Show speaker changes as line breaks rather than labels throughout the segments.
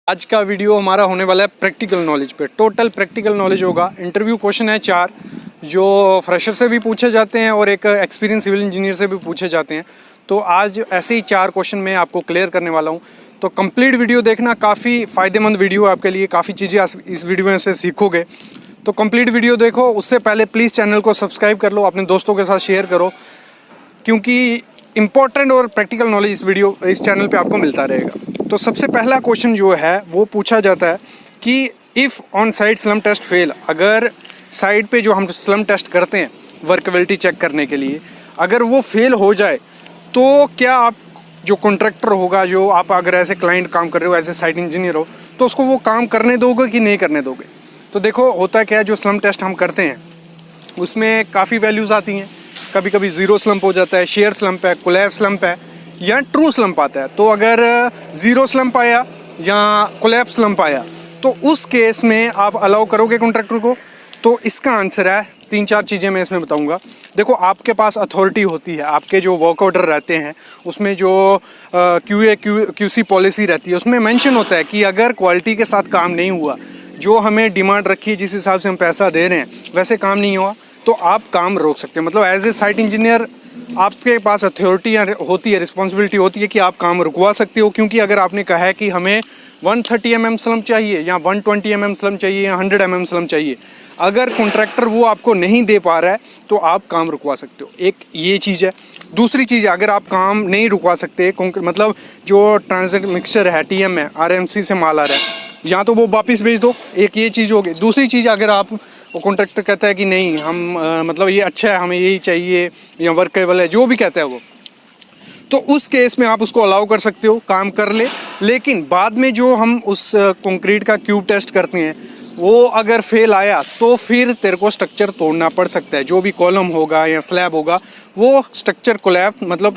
आज का वीडियो हमारा होने वाला है प्रैक्टिकल नॉलेज पे। टोटल प्रैक्टिकल नॉलेज होगा। इंटरव्यू क्वेश्चन है 4 जो फ्रेशर से भी पूछे जाते हैं और एक एक्सपीरियंस सिविल इंजीनियर से भी पूछे जाते हैं। तो आज ऐसे ही 4 क्वेश्चन मैं आपको क्लियर करने वाला हूँ। तो कंप्लीट वीडियो देखना, काफ़ी फ़ायदेमंद वीडियो है आपके लिए। काफ़ी चीज़ें इस वीडियो में से सीखोगे, तो कंप्लीट वीडियो देखो। उससे पहले प्लीज़ चैनल को सब्सक्राइब कर लो, अपने दोस्तों के साथ शेयर करो, क्योंकि इम्पोर्टेंट और प्रैक्टिकल नॉलेज इस चैनल पे आपको मिलता रहेगा। तो सबसे पहला क्वेश्चन जो है वो पूछा जाता है कि if on site slump test fail, अगर साइट पे जो हम स्लम टेस्ट करते हैं वर्कबिलिटी चेक करने के लिए, अगर वो फेल हो जाए तो क्या आप जो कॉन्ट्रैक्टर होगा, जो आप अगर ऐसे क्लाइंट काम कर रहे हो, ऐसे साइट इंजीनियर हो, तो उसको वो काम करने दोगे कि नहीं करने दोगे। तो देखो होता क्या है, जो स्लम टेस्ट हम करते हैं उसमें काफ़ी वैल्यूज़ आती हैं। कभी कभी ज़ीरो स्लम्प हो जाता है, शेयर स्लम्प है, कोलैप्स स्लम्प है या ट्रू स्लम्प आता है। तो अगर ज़ीरो स्लम्प आया या कोलैप्स स्लम्प आया तो उस केस में आप अलाउ करोगे कॉन्ट्रैक्टर को। तो इसका आंसर है 3-4 चीज़ें मैं इसमें बताऊंगा। देखो, आपके पास अथॉरिटी होती है, आपके जो वर्क ऑर्डर रहते हैं उसमें जो QA/QC पॉलिसी रहती है उसमें मेंशन होता है कि अगर क्वालिटी के साथ काम नहीं हुआ, जो हमें डिमांड रखी है, जिस हिसाब से हम पैसा दे रहे हैं वैसे काम नहीं हुआ, तो आप काम रोक सकते हैं। मतलब एज ए साइट इंजीनियर आपके पास अथॉरिटी होती है, रिस्पॉन्सिबिलिटी होती है कि आप काम रुकवा सकते हो। क्योंकि अगर आपने कहा है कि हमें 130 mm स्लम चाहिए या 120 mm स्लम चाहिए या 100 mm स्लम चाहिए, अगर कॉन्ट्रैक्टर वो आपको नहीं दे पा रहा है तो आप काम रुकवा सकते हो। एक ये चीज़ है। दूसरी चीज़ है, अगर आप काम नहीं रुकवा सकते, मतलब जो ट्रांजिट मिक्सचर है, TM है, RMC से माल आ रहा है, या तो वो वापस भेज दो। एक ये चीज़ होगी। दूसरी चीज़, अगर आप वो कॉन्ट्रैक्टर कहता है कि नहीं हम मतलब ये अच्छा है, हमें यही चाहिए या वर्केबल है, जो भी कहता है वो, तो उस केस में आप उसको अलाउ कर सकते हो, काम कर ले। लेकिन बाद में जो हम उस कंक्रीट का क्यूब टेस्ट करते हैं वो अगर फेल आया तो फिर तेरे को स्ट्रक्चर तोड़ना पड़ सकता है। जो भी कॉलम होगा या स्लैब होगा वो स्ट्रक्चर कोलैप्स मतलब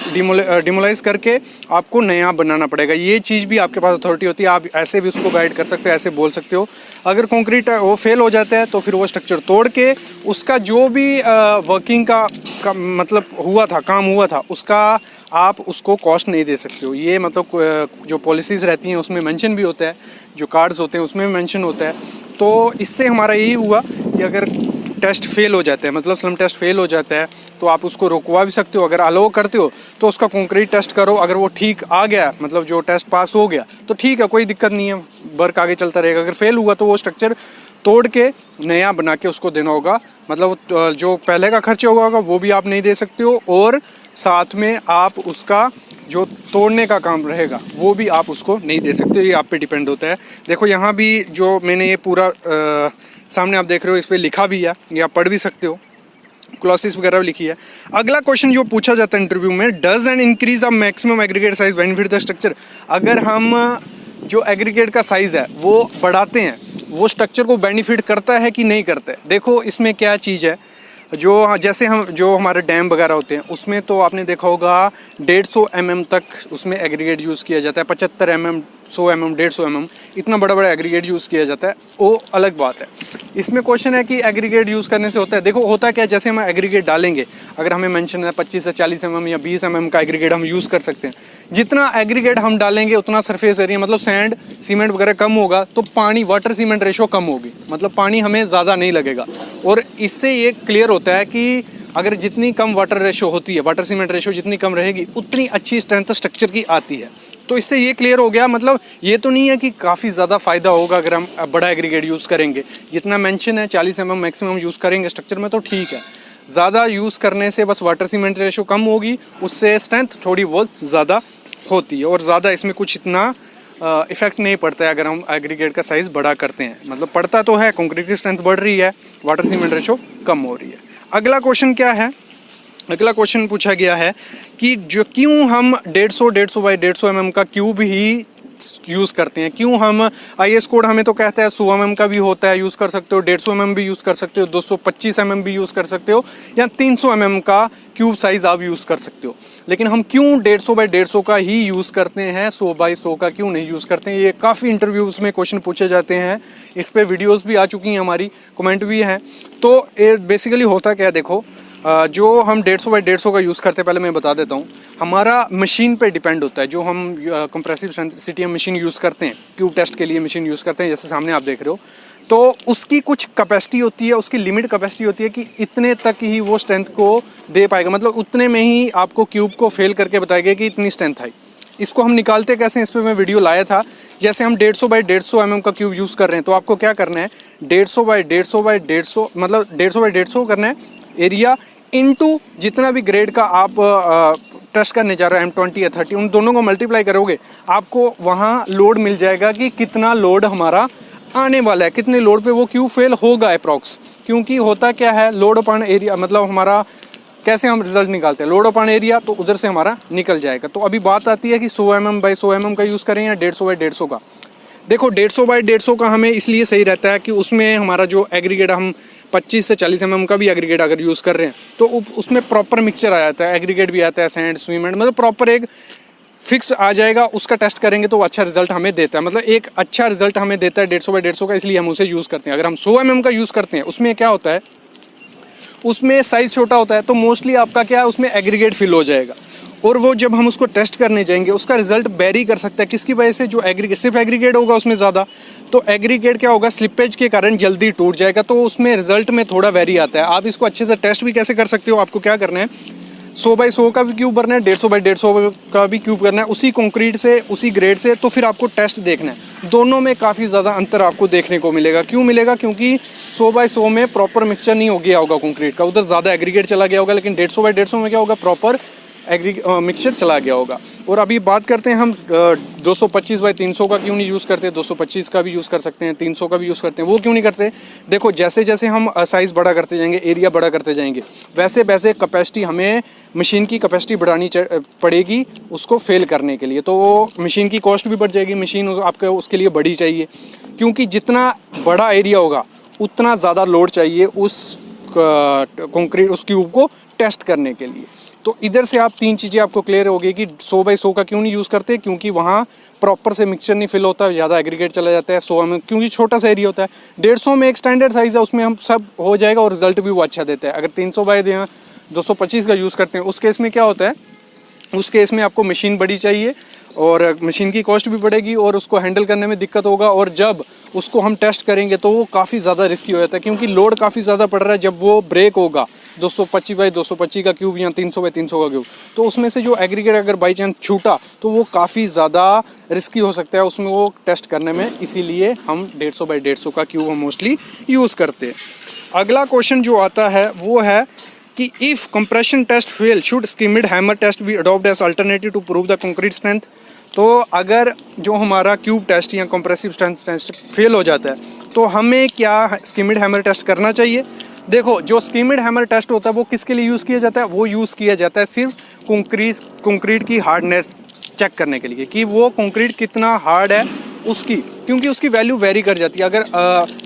डिमोलाइज करके आपको नया बनाना पड़ेगा। ये चीज़ भी आपके पास अथॉरिटी होती है। आप ऐसे भी उसको गाइड कर सकते हो, ऐसे बोल सकते हो। अगर कंक्रीट वो फेल हो जाता है तो फिर वो स्ट्रक्चर तोड़ के उसका जो भी वर्किंग का मतलब हुआ था, काम हुआ था, उसका आप उसको कॉस्ट नहीं दे सकते हो। ये मतलब जो पॉलिसीज़ रहती हैं उसमें मेंशन भी होता है, जो कार्ड्स होते हैं उसमें मेंशन होता है। तो इससे हमारा यही हुआ कि अगर टेस्ट फेल हो जाता है, मतलब स्लम टेस्ट फेल हो जाता है, तो आप उसको रोकवा भी सकते हो। अगर अलाउ करते हो तो उसका कंक्रीट टेस्ट करो। अगर वो ठीक आ गया, मतलब जो टेस्ट पास हो गया, तो ठीक है, कोई दिक्कत नहीं है, वर्क आगे चलता रहेगा। अगर फेल हुआ तो वो स्ट्रक्चर तोड़ के नया बना के उसको देना होगा। मतलब जो पहले का खर्चा होगा वो भी आप नहीं दे सकते हो, और साथ में आप उसका जो तोड़ने का काम रहेगा वो भी आप उसको नहीं दे सकते हो। ये आप पे डिपेंड होता है। देखो यहाँ भी जो मैंने ये पूरा सामने आप देख रहे हो, इस पर लिखा भी है, ये आप पढ़ भी सकते हो, क्लॉसेस वगैरह भी लिखी है। अगला क्वेश्चन जो पूछा जाता है इंटरव्यू में, does an increase of maximum aggregate size benefit the structure. अगर हम जो एग्रीगेट का साइज़ है वो बढ़ाते हैं, वो स्ट्रक्चर को बेनिफिट करता है कि नहीं करता है। देखो इसमें क्या चीज़ है, जो जैसे हम जो हमारे डैम वगैरह होते हैं उसमें तो आपने देखा होगा 150 mm तक उसमें एग्रीगेट यूज़ किया जाता है। 75 mm, 100 mm, 150 mm, इतना बड़ा बड़ा एग्रीगेट यूज़ किया जाता है, वो अलग बात है। इसमें क्वेश्चन है कि एग्रीगेट यूज़ करने से होता है। देखो होता क्या है, जैसे हम एग्रीगेट डालेंगे, अगर हमें मेंशन है 25 से 40 mm या 20 mm का एग्रीगेट हम यूज़ कर सकते हैं। जितना एग्रीगेट हम डालेंगे उतना सरफेस एरिया, मतलब सैंड सीमेंट वगैरह कम होगा, तो पानी वाटर सीमेंट रेशो कम होगी, मतलब पानी हमें ज़्यादा नहीं लगेगा। और इससे ये क्लियर होता है कि अगर जितनी कम वाटर रेशो होती है, वाटर सीमेंट रेशो जितनी कम रहेगी, उतनी अच्छी स्ट्रेंथ स्ट्रक्चर की आती है। तो इससे ये क्लियर हो गया। मतलब ये तो नहीं है कि काफ़ी ज़्यादा फ़ायदा होगा अगर हम बड़ा एग्रीगेट यूज़ करेंगे। जितना मेंशन है 40 mm मैक्सिमम यूज़ करेंगे स्ट्रक्चर में तो ठीक है। ज़्यादा यूज़ करने से बस वाटर सीमेंट रेशो कम होगी, उससे स्ट्रेंथ थोड़ी बहुत ज़्यादा होती है, और ज़्यादा इसमें कुछ इतना इफेक्ट नहीं पड़ता है अगर हम एग्रीगेट का साइज़ बड़ा करते हैं। मतलब पड़ता तो है, कंक्रीट की स्ट्रेंथ बढ़ रही है, वाटर सीमेंट रेशो कम हो रही है। अगला क्वेश्चन क्या है, अगला क्वेश्चन पूछा गया है कि जो क्यों हम 150 बाई 150 mm का क्यूब ही यूज़ करते हैं। क्यों हम IS कोड हमें तो कहता है 100 mm का भी होता है, यूज़ कर सकते हो, 150 mm भी यूज़ कर सकते हो, 225 mm भी यूज़ कर सकते हो, या 300 mm का क्यूब साइज़ आप यूज़ कर सकते हो। लेकिन हम क्यों 150 बाई 150 का ही यूज़ करते हैं, 100 बाई 100 का क्यों नहीं यूज़ करते हैं? ये काफ़ी इंटरव्यूज़ में क्वेश्चन पूछे जाते हैं। इस पर वीडियोज़ भी आ चुकी हैं हमारी, कमेंट भी हैं। तो बेसिकली होता क्या है, देखो जो हम 150 बाई 150 का यूज़ करते हैं, पहले मैं बता देता हूँ, हमारा मशीन पे डिपेंड होता है। जो हम कंप्रेसिव स्ट्रेंथ मशीन यूज़ करते हैं, क्यूब टेस्ट के लिए मशीन यूज़ करते हैं, जैसे सामने आप देख रहे हो, तो उसकी कुछ कैपेसिटी होती है, उसकी लिमिट कैपेसिटी होती है कि इतने तक ही वो स्ट्रेंथ को दे पाएगा, मतलब उतने में ही आपको क्यूब को फेल करके बताएगा कि इतनी स्ट्रेंथ आई। इसको हम निकालते कैसे हैं, इस पर मैं वीडियो लाया था। जैसे हम 150 बाई 150 mm का क्यूब यूज़ कर रहे हैं, तो आपको क्या करना है, 150 बाई 150 बाई 150, मतलब 150 बाई 150 करना है एरिया इनटू जितना भी ग्रेड का आप टेस्ट करने जा रहे हो, M20 या 30, उन दोनों को मल्टीप्लाई करोगे, आपको वहाँ लोड मिल जाएगा कि कितना लोड हमारा आने वाला है, कितने लोड पे वो क्यूब फेल होगा अप्रॉक्स। क्योंकि होता क्या है, लोड अपॉन एरिया, मतलब हमारा कैसे हम रिजल्ट निकालते हैं, लोड अपॉन एरिया, तो उधर से हमारा निकल जाएगा। तो अभी बात आती है कि 100 mm बाई 100 mm का यूज़ करें या 150 बाई 150 का। देखो 150 बाई 150 का हमें इसलिए सही रहता है कि उसमें हमारा जो एग्रीगेट, हम 25 से 40 mm का भी एग्रीगेट अगर यूज़ कर रहे हैं, तो उसमें प्रॉपर मिक्सचर आ जाता है, एग्रीगेट भी आता है, सैंड, सीमेंट, मतलब प्रॉपर एक फिक्स आ जाएगा। उसका टेस्ट करेंगे तो अच्छा रिजल्ट हमें देता है, मतलब एक अच्छा रिजल्ट हमें देता है 150 बाई 150 का, इसलिए हम उसे यूज़ करते हैं। अगर हम 100 mm का यूज़ करते हैं, उसमें क्या होता है, उसमें साइज़ छोटा होता है, तो मोस्टली आपका क्या है, उसमें एग्रीगेट फिल हो जाएगा, और वो जब हम उसको टेस्ट करने जाएंगे उसका रिजल्ट वेरी कर सकता है। किसकी वजह से, जो एग्रीगेट, सिर्फ एग्रीगेट होगा उसमें ज़्यादा, तो एग्रीगेट क्या होगा, स्लिपेज के कारण जल्दी टूट जाएगा, तो उसमें रिजल्ट में थोड़ा वेरी आता है। आप इसको अच्छे से टेस्ट भी कैसे कर सकते हो, आपको क्या करना है, 100 बाई 100 का भी क्यूब भरना है, 150 बाई 150 का भी क्यूब करना है, उसी कंक्रीट से, उसी ग्रेड से, तो फिर आपको टेस्ट देखना है। दोनों में काफ़ी ज़्यादा अंतर आपको देखने को मिलेगा। क्यों मिलेगा, क्योंकि 100 बाई 100 में प्रॉपर मिक्सचर नहीं हो गया होगा कंक्रीट का, उधर ज़्यादा एग्रीगेट चला गया होगा, लेकिन 150 बाई 150 में क्या होगा, प्रॉपर मिक्सचर चला गया होगा। और अभी बात करते हैं हम 225 बाई 300 का क्यों नहीं यूज़ करते, 225 का भी यूज़ कर सकते हैं, 300 का भी यूज़ करते हैं, वो क्यों नहीं करते। देखो जैसे जैसे हम साइज़ बड़ा करते जाएंगे, एरिया बड़ा करते जाएंगे, वैसे वैसे कैपेसिटी, हमें मशीन की कैपेसिटी बढ़ानी पड़ेगी उसको फेल करने के लिए, तो वो मशीन की कॉस्ट भी बढ़ जाएगी, मशीन आपको उसके लिए बड़ी चाहिए, क्योंकि जितना बड़ा एरिया होगा उतना ज़्यादा लोड चाहिए उस कंक्रीट, उस क्यूब को टेस्ट करने के लिए। तो इधर से आप तीन चीज़ें आपको क्लियर हो गई कि 100 बाई 100 का क्यों नहीं यूज़ करते, क्योंकि वहाँ प्रॉपर से मिक्सचर नहीं फिल होता, ज़्यादा एग्रीगेट चला जाता है। 100 में क्योंकि छोटा सा एरिया होता है, 150 में एक स्टैंडर्ड साइज़ है, उसमें हम सब हो जाएगा और रिजल्ट भी वो अच्छा देता है। अगर 300 बाई 225 का यूज़ करते हैं, उस केस में क्या होता है, उस केस में आपको मशीन बड़ी चाहिए और मशीन की कॉस्ट भी बढ़ेगी और उसको हैंडल करने में दिक्कत होगा, और जब उसको हम टेस्ट करेंगे तो वो काफ़ी ज़्यादा रिस्की हो जाता है, क्योंकि लोड काफ़ी ज़्यादा पड़ रहा है। जब वो ब्रेक होगा 225 बाई 225 का क्यूब या 300 बाई 300 का क्यूब, तो उसमें से जो एग्रीगेट अगर बाई चांस छूटा तो वो काफ़ी ज़्यादा रिस्की हो सकता है उसमें वो टेस्ट करने में, इसीलिए हम 150 बाई 150 का क्यूब हम मोस्टली यूज़ करते हैं। अगला क्वेश्चन जो आता है वो है कि if compression test fail should Schmidt hammer test be adopt as alternative to prove the concrete strength. तो अगर जो हमारा क्यूब टेस्ट या कंप्रेसिव स्ट्रेंथ टेस्ट फेल हो जाता है तो हमें क्या स्किमिड हैमर टेस्ट करना चाहिए। देखो जो स्किमिड हैमर टेस्ट होता है वो किसके लिए यूज़ किया जाता है, वो यूज़ किया जाता है सिर्फ कंक्रीट की हार्डनेस चेक करने के लिए कि वो कंक्रीट कितना हार्ड है उसकी, क्योंकि उसकी वैल्यू वेरी कर जाती है। अगर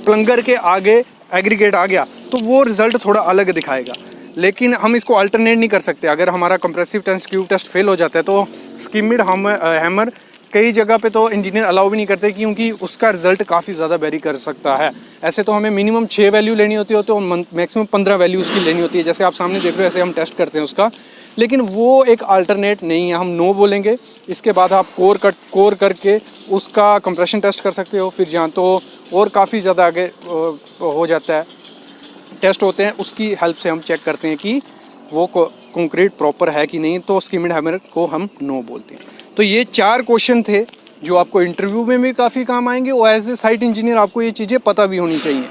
प्लंगर के आगे एग्रीगेट आ गया तो वो रिज़ल्ट थोड़ा अलग दिखाएगा, लेकिन हम इसको अल्टरनेट नहीं कर सकते। अगर हमारा compressive test cube test fail हो जाता है तो स्किमिड हैमर कई जगह पे तो इंजीनियर अलाउ भी नहीं करते, क्योंकि उसका रिजल्ट काफ़ी ज़्यादा वेरी कर सकता है। ऐसे तो हमें मिनिमम 6 वैल्यू लेनी होती है तो मैक्सिमम 15 वैल्यू उसकी लेनी होती है, जैसे आप सामने देख रहे हो ऐसे हम टेस्ट करते हैं उसका, लेकिन वो एक अल्टरनेट नहीं है। हम नो बोलेंगे, इसके बाद आप कोर करके उसका कंप्रेशन टेस्ट कर सकते हो। फिर जहाँ तो और काफ़ी ज़्यादा आगे हो जाता है, टेस्ट होते हैं, उसकी हेल्प से हम चेक करते हैं कि वो कंक्रीट प्रॉपर है कि नहीं, तो स्किमिड हैमर को हम नो बोलते हैं। तो ये 4 क्वेश्चन थे जो आपको इंटरव्यू में भी काफ़ी काम आएंगे और एज ए साइट इंजीनियर आपको ये चीज़ें पता भी होनी चाहिए।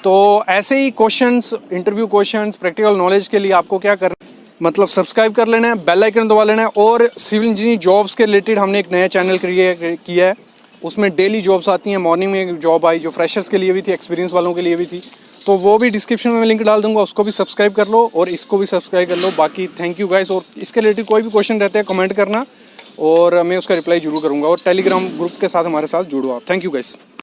तो ऐसे ही questions, interview questions, practical knowledge के लिए आपको क्या करना है, मतलब सब्सक्राइब कर लेना है, बेल आइकन दबा लेना है। और सिविल इंजीनियरिंग जॉब्स के रिलेटेड हमने एक नया चैनल क्रिएट किया है, उसमें डेली जॉब्स आती हैं। मॉर्निंग में एक जॉब आई जो फ्रेशर्स के लिए भी थी, एक्सपीरियंस वालों के लिए भी थी, तो वो भी डिस्क्रिप्शन में मैं लिंक डाल दूंगा, उसको भी सब्सक्राइब कर लो और इसको भी सब्सक्राइब कर लो। बाकी थैंक यू गाइस, और इसके रिलेटेड कोई भी क्वेश्चन रहते हैं कमेंट करना और मैं उसका रिप्लाई जरूर करूँगा। और टेलीग्राम ग्रुप के साथ हमारे साथ जुड़ो आप। Thank you guys.